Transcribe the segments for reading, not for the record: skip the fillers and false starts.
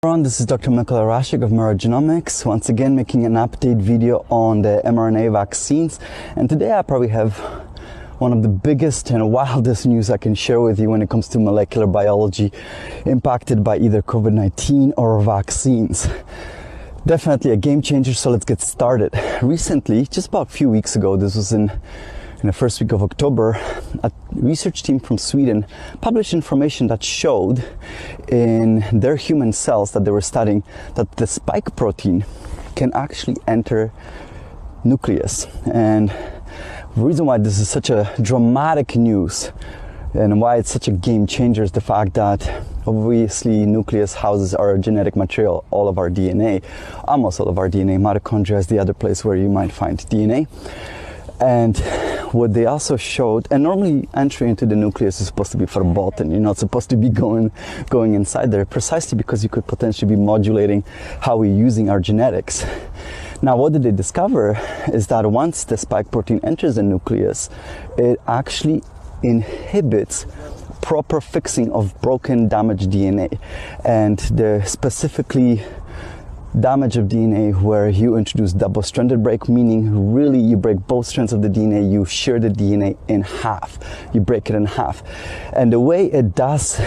Everyone, this is Dr. Michael Arashik of Emerge111, once again making an update video on the mRNA vaccines. And today I probably have one of the biggest and wildest news I can share with you when it comes to molecular biology impacted by either COVID-19 or vaccines. Definitely a game changer, so let's get started. Recently, just about a few weeks ago, this was in the first week of October, a research team from Sweden published information that showed in their human cells that they were studying that the spike protein can actually enter nucleus. And the reason why this is such a dramatic news and why it's such a game changer is the fact that obviously nucleus houses our genetic material, all of our DNA, almost all of our DNA. Mitochondria is the other place where you might find DNA. And what they also showed, and normally entry into the nucleus is supposed to be verboten. You're not supposed to be going inside there, precisely because you could potentially be modulating how we're using our genetics. Now, what did they discover is that once the spike protein enters the nucleus, it actually inhibits proper fixing of broken, damaged DNA. And the specifically damage of DNA where you introduce double-stranded break, meaning really you break both strands of the DNA, you shear the DNA in half, you break it in half. And the way it does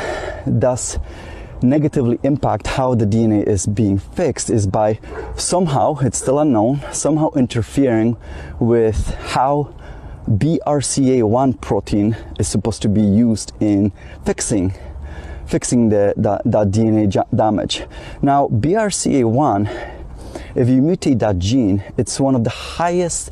negatively impact how the DNA is being fixed is by somehow, it's still unknown, somehow interfering with how BRCA1 protein is supposed to be used in fixing the DNA damage. Now, BRCA1, if you mutate that gene, it's one of the highest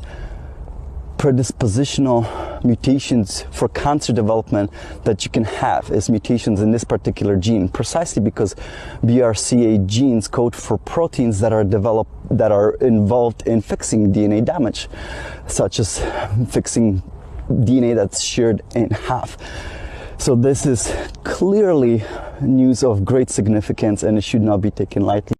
predispositional mutations for cancer development that you can have, is mutations in this particular gene, precisely because BRCA genes code for proteins that are involved in fixing DNA damage, such as fixing DNA that's sheared in half. So this is clearly news of great significance, and it should not be taken lightly.